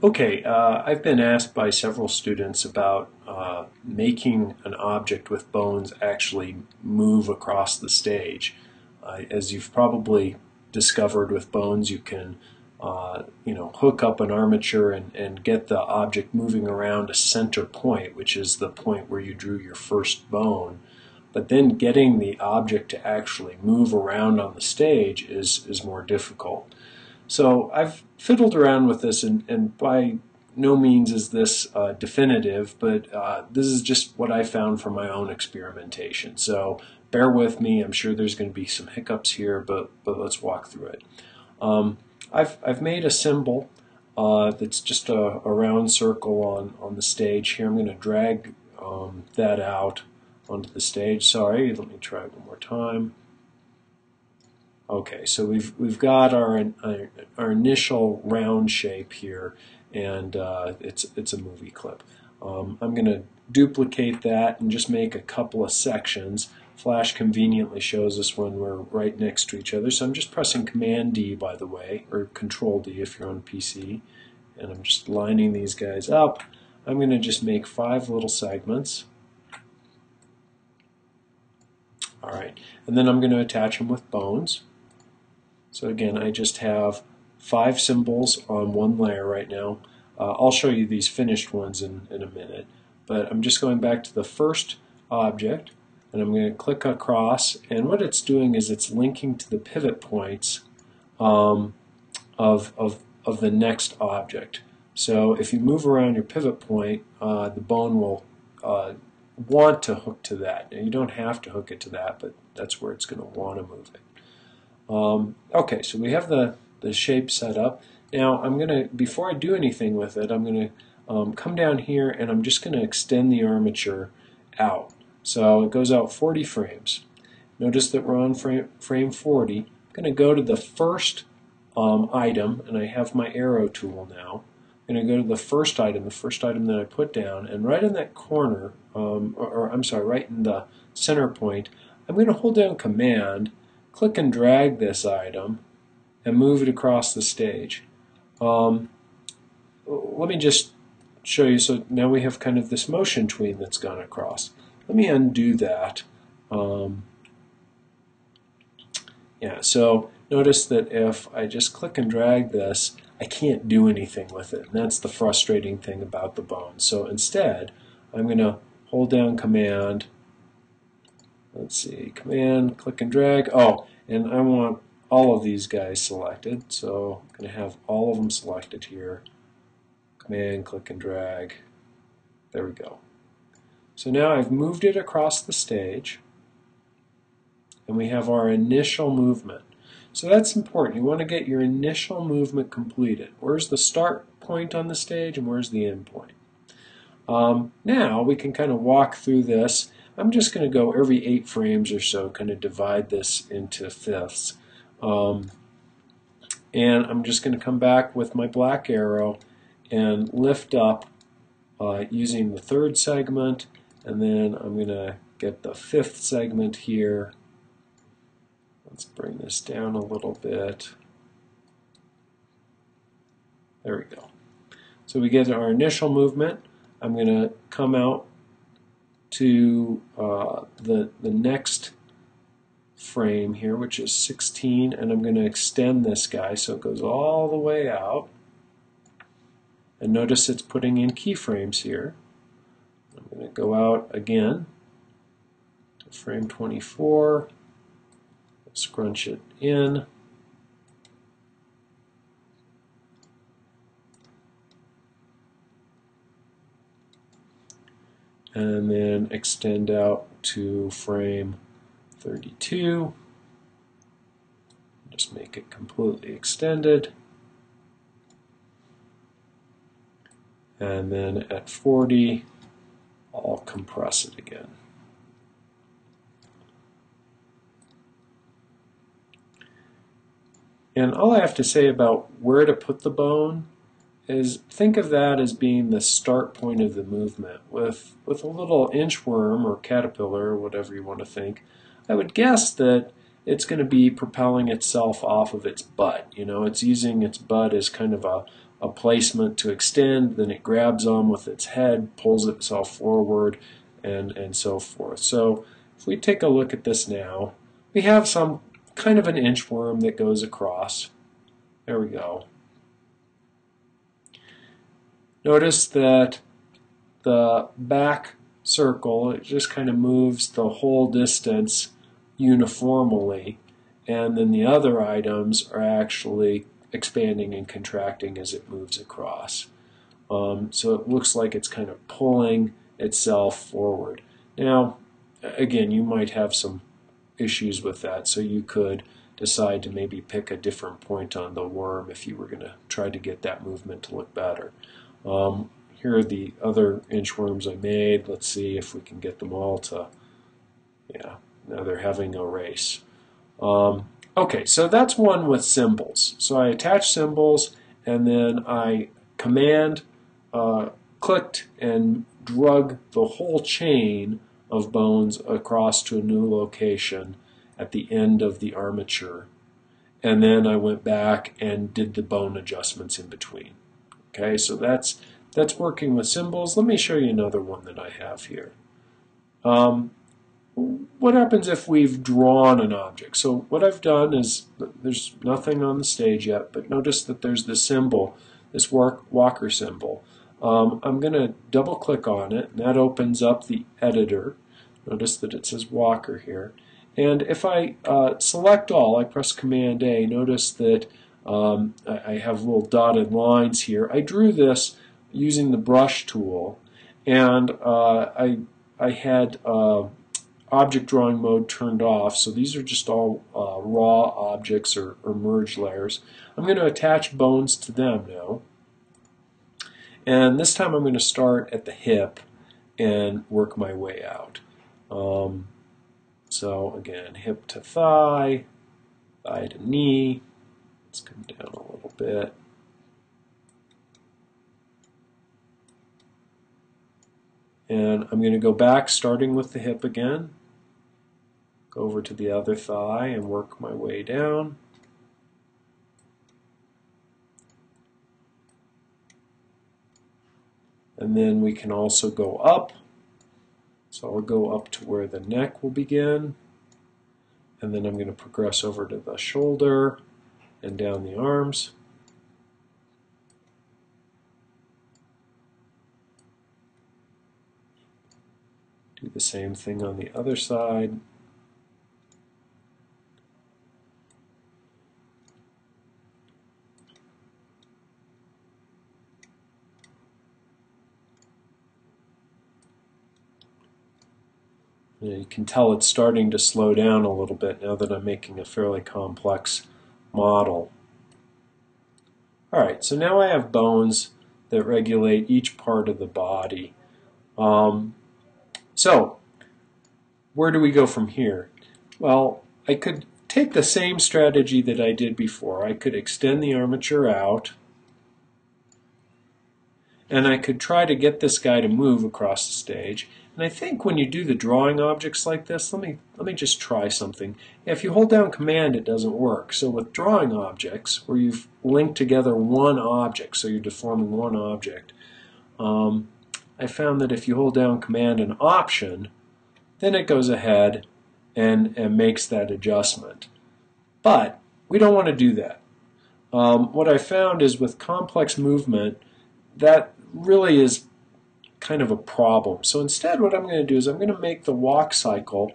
Okay, I've been asked by several students about making an object with bones actually move across the stage. As you've probably discovered with bones, you can hook up an armature and get the object moving around a center point, which is the point where you drew your first bone. But then getting the object to actually move around on the stage is more difficult. So I've fiddled around with this, and by no means is this definitive, but this is just what I found from my own experimentation. So bear with me. I'm sure there's going to be some hiccups here, but let's walk through it. I've made a symbol that's just a round circle on the stage here. I'm going to drag that out onto the stage. Sorry, let me try one more time. Okay, so we've got our initial round shape here, and it's a movie clip. I'm going to duplicate that and just make a couple of sections. Flash conveniently shows us when we're right next to each other, so I'm just pressing Command D, by the way, or Control D if you're on a PC, and I'm just lining these guys up. I'm going to just make 5 little segments. All right, and then I'm going to attach them with bones. So again, I just have 5 symbols on one layer right now. I'll show you these finished ones in a minute, but I'm just going back to the first object, and I'm going to click across, and what it's doing is it's linking to the pivot points of the next object. So if you move around your pivot point, the bone will want to hook to that. Now, you don't have to hook it to that, but that's where it's going to want to move it. Okay, so we have the shape set up. Now I'm going to, before I do anything with it, I'm going to come down here and I'm just going to extend the armature out. So it goes out 40 frames. Notice that we're on frame 40. I'm going to go to the first item, and I have my arrow tool now. I'm going to go to the first item that I put down, and right in that corner, I'm sorry, right in the center point, I'm going to hold down Command, click and drag this item, and move it across the stage. Let me just show you. So now we have kind of this motion tween that's gone across. Let me undo that. Yeah, so notice that if I just click and drag this, I can't do anything with it. And that's the frustrating thing about the bone. So instead, I'm going to hold down Command. Let's see, Command, click and drag. Oh, and I want all of these guys selected, so I'm going to have all of them selected here. Command, click and drag. There we go. So now I've moved it across the stage, and we have our initial movement. So that's important. You want to get your initial movement completed. Where's the start point on the stage, and where's the end point? Now we can kind of walk through this. I'm just going to go every 8 frames or so, kind of divide this into fifths. And I'm just going to come back with my black arrow and lift up using the 3rd segment, and then I'm going to get the 5th segment here. Let's bring this down a little bit. There we go. So we get our initial movement. I'm going to come out to the next frame here, which is 16, and I'm going to extend this guy so it goes all the way out. And notice it's putting in keyframes here. I'm going to go out again to frame 24, scrunch it in. And then extend out to frame 32. Just make it completely extended. And then at 40, I'll compress it again. And all I have to say about where to put the bone is think of that as being the start point of the movement. With a little inchworm or caterpillar or whatever you want to think, I would guess that it's going to be propelling itself off of its butt. You know, it's using its butt as kind of a a placement to extend, then it grabs on with its head, pulls itself forward, and so forth. So if we take a look at this now, we have some kind of an inchworm that goes across. There we go. Notice that the back circle, it just kind of moves the whole distance uniformly, and then the other items are actually expanding and contracting as it moves across. So it looks like it's kind of pulling itself forward. Now, again, you might have some issues with that, so you could decide to maybe pick a different point on the worm if you were going to try to get that movement to look better. Here are the other inchworms I made. Let's see if we can get them all to, yeah, now they're having a race. Okay, so that's one with symbols. So I attach symbols, and then I command clicked and drug the whole chain of bones across to a new location at the end of the armature. And then I went back and did the bone adjustments in between. Okay, so that's working with symbols. Let me show you another one that I have here. What happens if we've drawn an object? So what I've done is, there's nothing on the stage yet, but notice that there's this symbol, this walker symbol. I'm going to double click on it, and that opens up the editor. Notice that it says walker here. And if I select all, I press Command A, notice that I have little dotted lines here. I drew this using the brush tool, and I had object drawing mode turned off, so these are just all raw objects or merge layers. I'm going to attach bones to them now, and this time I'm going to start at the hip and work my way out. So again, hip to thigh, thigh to knee. Let's come down a little bit. And I'm going to go back starting with the hip again, go over to the other thigh and work my way down. And then we can also go up. So I'll go up to where the neck will begin, and then I'm going to progress over to the shoulder and down the arms. Do the same thing on the other side. You can tell it's starting to slow down a little bit now that I'm making a fairly complex model. Alright, so now I have bones that regulate each part of the body. So, where do we go from here? Well, I could take the same strategy that I did before. I could extend the armature out, and I could try to get this guy to move across the stage. And I think when you do the drawing objects like this, let me just try something. If you hold down Command, it doesn't work. So with drawing objects, where you've linked together one object, so you're deforming one object, I found that if you hold down Command and Option, then it goes ahead and makes that adjustment. But we don't want to do that. What I found is with complex movement, that really is kind of a problem. So instead what I'm going to do is I'm going to make the walk cycle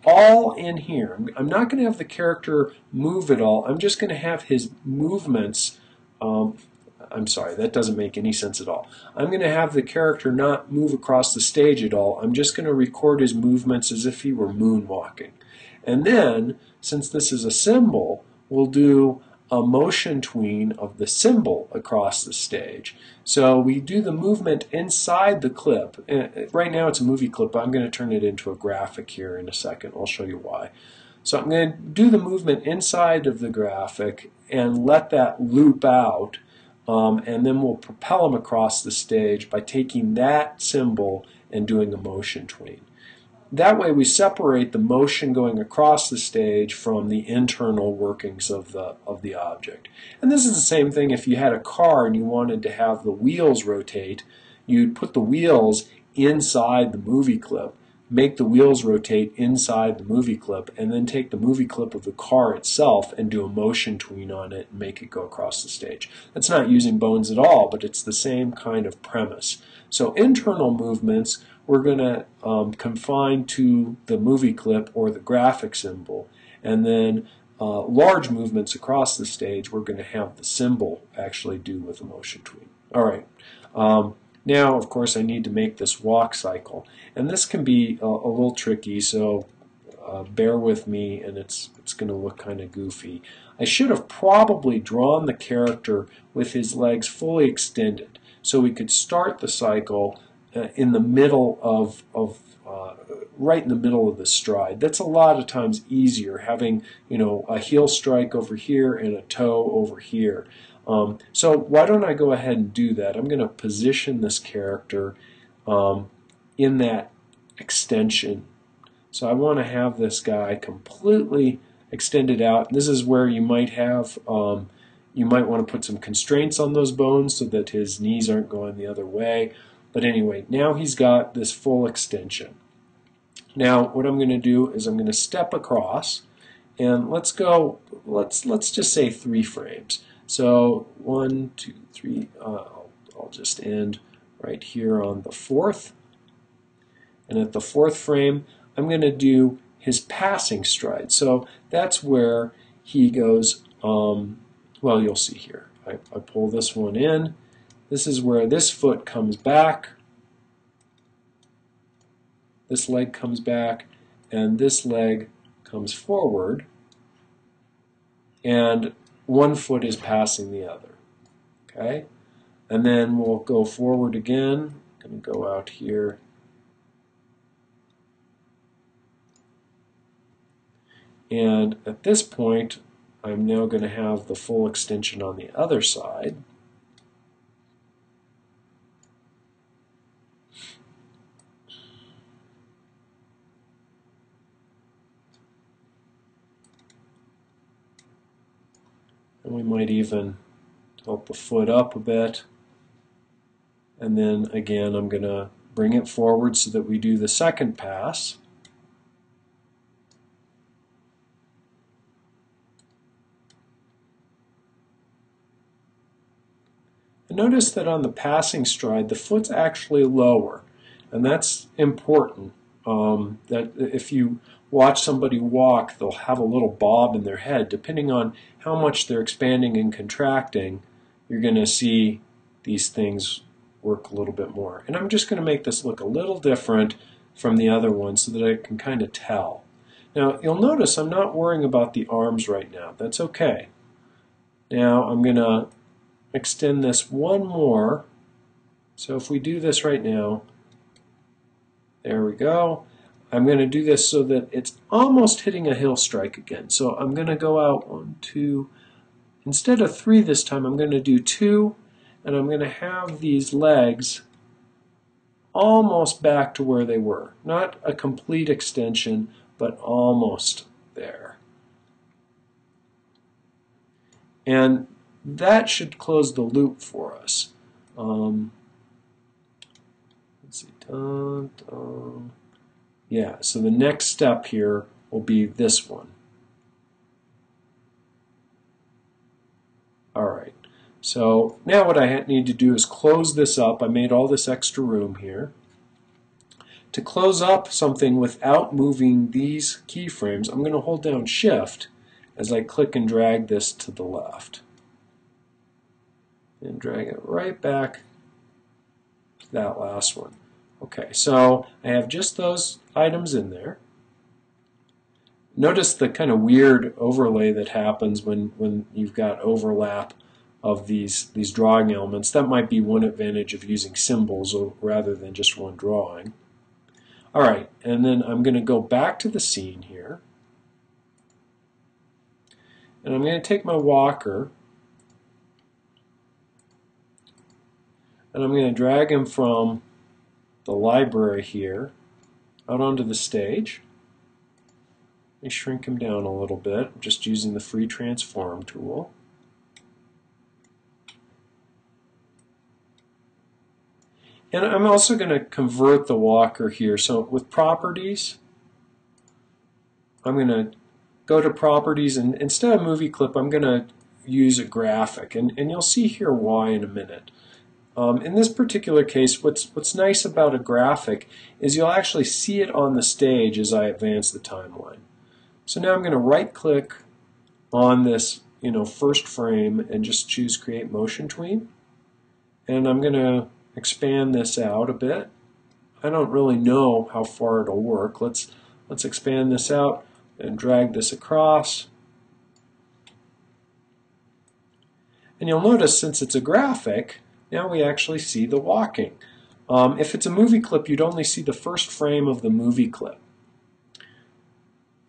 all in here. I'm not going to have the character move at all. I'm just going to have his movements. I'm sorry, that doesn't make any sense at all. I'm going to have the character not move across the stage at all. I'm just going to record his movements as if he were moonwalking. And then, since this is a symbol, we'll do a motion tween of the symbol across the stage. So we do the movement inside the clip. Right now it's a movie clip, but I'm going to turn it into a graphic here in a second. I'll show you why. So I'm going to do the movement inside of the graphic and let that loop out, and then we'll propel him across the stage by taking that symbol and doing a motion tween. that way we separate the motion going across the stage from the internal workings of the object. And this is the same thing if you had a car and you wanted to have the wheels rotate. You'd put the wheels inside the movie clip, make the wheels rotate inside the movie clip, and then take the movie clip of the car itself and do a motion tween on it and make it go across the stage. That's not using bones at all, but it's the same kind of premise. So internal movements we're going to confine to the movie clip or the graphic symbol, and then large movements across the stage we're going to have the symbol actually do with a motion tween. All right. Now, of course, I need to make this walk cycle, and this can be a little tricky, so bear with me, and it's going to look kind of goofy. I should have probably drawn the character with his legs fully extended, so we could start the cycle in the middle of right in the middle of the stride. That's a lot of times easier, having a heel strike over here and a toe over here. So why don't I go ahead and do that? I'm going to position this character in that extension. So I want to have this guy completely extended out. This is where you might have you might want to put some constraints on those bones so that his knees aren't going the other way. But anyway, now he's got this full extension. Now what I'm going to do is I'm going to step across, and let's just say 3 frames. So 1, 2, 3. I'll just end right here on the 4th, and at the 4th frame I'm going to do his passing stride. So that's where he goes. Well, you'll see here. I pull this one in. This is where this foot comes back, this leg comes back, and this leg comes forward, and one foot is passing the other. Okay? And then we'll go forward again. I'm going to go out here. And at this point, I'm now going to have the full extension on the other side. And we might even tilt the foot up a bit. And then again, I'm going to bring it forward so that we do the second pass. And notice that on the passing stride, the foot's actually lower. And that's important. That if you watch somebody walk, they'll have a little bob in their head. Depending on how much they're expanding and contracting, you're going to see these things work a little bit more. And I'm just going to make this look a little different from the other one so that I can kind of tell. Now, you'll notice I'm not worrying about the arms right now. That's okay. Now, I'm going to extend this one more. So if we do this right now, there we go. I'm going to do this so that it's almost hitting a heel strike again. So I'm going to go out 1, 2, instead of 3 this time, I'm going to do 2, and I'm going to have these legs almost back to where they were. Not a complete extension, but almost there. And that should close the loop for us. Let's see. Dun, dun. Yeah, so the next step here will be this one. All right, so now what I need to do is close this up. I made all this extra room here. To close up something without moving these keyframes, I'm going to hold down Shift as I click and drag this to the left. And drag it right back to that last one. Okay, so I have just those items in there. Notice the kind of weird overlay that happens when you've got overlap of these drawing elements. That might be one advantage of using symbols rather than just one drawing. All right, and then I'm going to go back to the scene here. And I'm going to take my walker and I'm going to drag him from the library here out onto the stage. Let me shrink him down a little bit, I'm just using the free transform tool. And I'm also going to convert the walker here. So with properties, I'm going to go to properties, and instead of movie clip, I'm going to use a graphic. And you'll see here why in a minute. In this particular case, what's nice about a graphic is you'll actually see it on the stage as I advance the timeline. So now I'm going to right-click on this first frame and just choose Create Motion Tween. And I'm going to expand this out a bit. I don't really know how far it'll work. Let's expand this out and drag this across. And you'll notice since it's a graphic, now we actually see the walking. If it's a movie clip, you'd only see the first frame of the movie clip.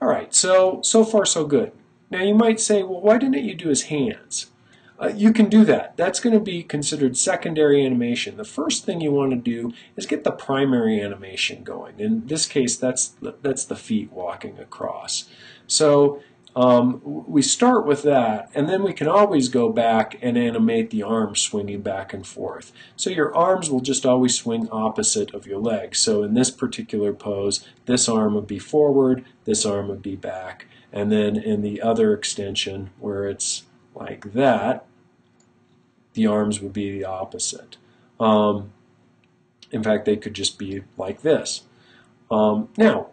All right, so far so good. Now you might say, well, why didn't you do his hands? You can do that. That's going to be considered secondary animation. The first thing you want to do is get the primary animation going. In this case, that's the feet walking across. So we start with that, and then we can always go back and animate the arms swinging back and forth. So your arms will just always swing opposite of your legs. So in this particular pose, this arm would be forward, this arm would be back, and then in the other extension where it's like that, the arms would be the opposite. In fact, they could just be like this. Now,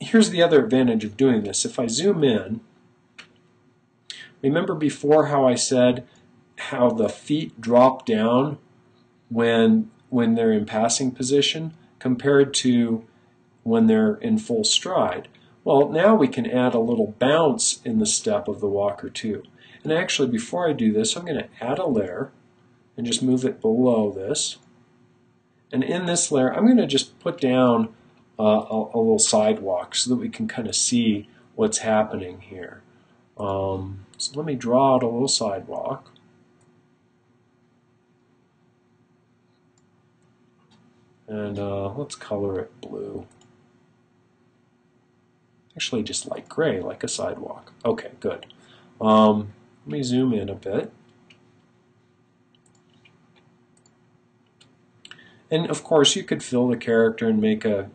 here's the other advantage of doing this. If I zoom in, remember before how I said how the feet drop down when they're in passing position compared to when they're in full stride? Well, now we can add a little bounce in the step of the walker too. And actually, before I do this, I'm going to add a layer and just move it below this. And in this layer, I'm going to just put down a little sidewalk so that we can kind of see what's happening here. So let me draw out a little sidewalk. And let's color it blue. Actually, just light gray, like a sidewalk. Okay, good. Let me zoom in a bit. And of course, you could fill the character and make a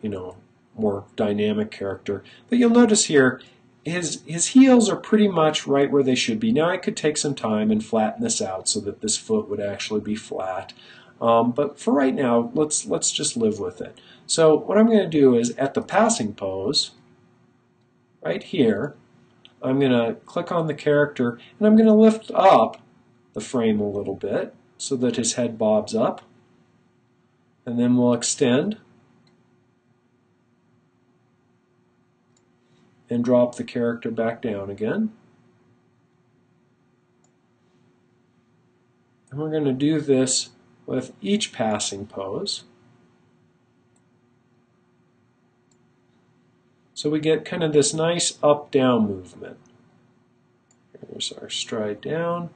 more dynamic character. But you'll notice here, his heels are pretty much right where they should be. Now I could take some time and flatten this out so that this foot would actually be flat. But for right now, let's just live with it. So what I'm going to do is at the passing pose, right here, I'm going to click on the character and I'm going to lift up the frame a little bit so that his head bobs up. And then we'll extend and drop the character back down again. And we're going to do this with each passing pose. So we get kind of this nice up-down movement. Here's our stride down.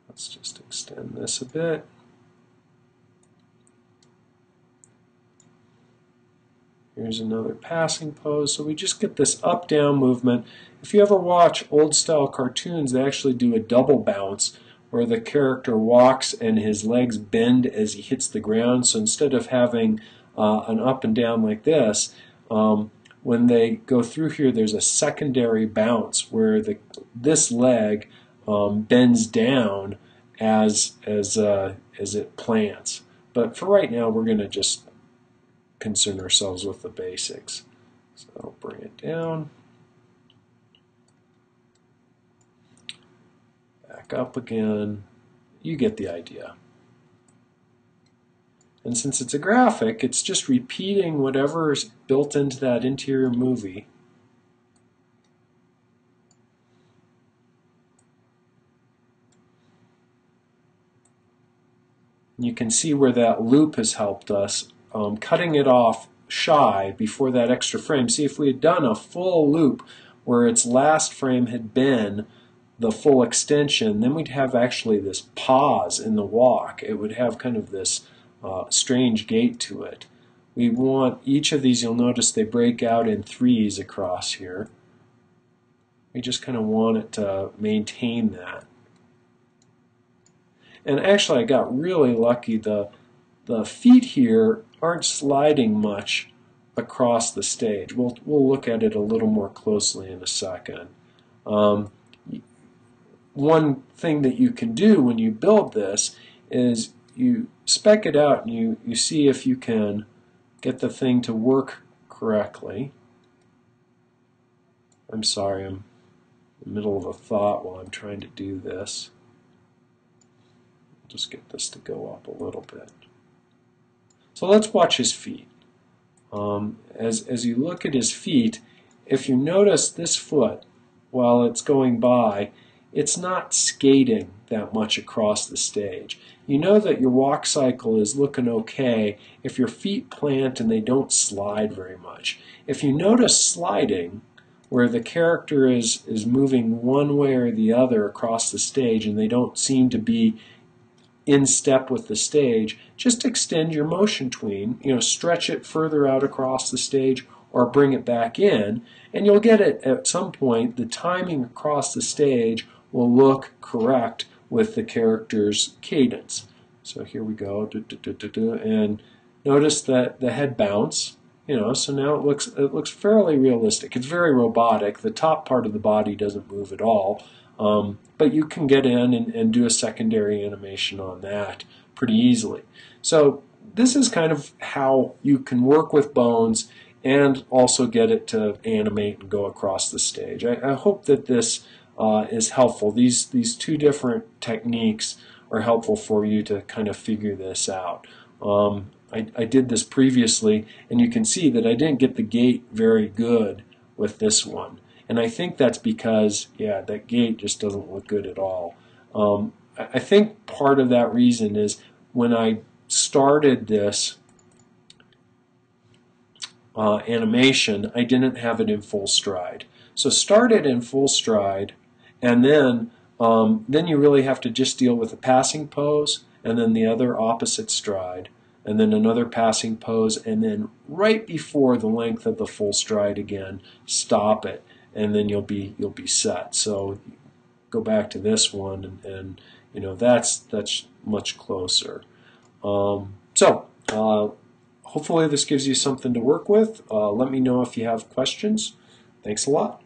Let's just extend this a bit. Here's another passing pose. So we just get this up-down movement. If you ever watch old-style cartoons, they actually do a double bounce where the character walks and his legs bend as he hits the ground. So instead of having an up and down like this, when they go through here, there's a secondary bounce where this leg bends down as it plants. But for right now, we're going to just concern ourselves with the basics. So I'll bring it down. Back up again. You get the idea. And since it's a graphic, it's just repeating whatever is built into that interior movie. You can see where that loop has helped us, cutting it off shy before that extra frame. See, if we had done a full loop where its last frame had been the full extension, then we'd have actually this pause in the walk. It would have kind of this strange gait to it. We want each of these, you'll notice they break out in threes across here. We just kind of want it to maintain that. And actually I got really lucky. The feet here aren't sliding much across the stage. We'll look at it a little more closely in a second. One thing that you can do when you build this is you spec it out and you see if you can get the thing to work correctly. I'm sorry, I'm in the middle of a thought while I'm trying to do this. Just get this to go up a little bit. So let's watch his feet. As you look at his feet, if you notice this foot, while it's going by, it's not skating that much across the stage. You know that your walk cycle is looking okay if your feet plant and they don't slide very much. If you notice sliding, where the character is moving one way or the other across the stage and they don't seem to be in step with the stage, just extend your motion tween, stretch it further out across the stage or bring it back in, and you'll get it at some point. The timing across the stage will look correct with the character's cadence. So here we go, and notice that the head bounce, so now it looks fairly realistic. It's very robotic. The top part of the body doesn't move at all, but you can get in and do a secondary animation on that pretty easily. So this is kind of how you can work with bones and also get it to animate and go across the stage. I hope that this is helpful. These two different techniques are helpful for you to kind of figure this out. I did this previously, and you can see that I didn't get the gait very good with this one. And I think that's because, yeah, that gait just doesn't look good at all. I think part of that reason is when I started this animation, I didn't have it in full stride. So start it in full stride, and then you really have to just deal with a passing pose, and then the other opposite stride, and then another passing pose, and then right before the length of the full stride again, stop it, and then you'll be set. So go back to this one, and that's much closer. Hopefully this gives you something to work with. Let me know if you have questions. Thanks a lot.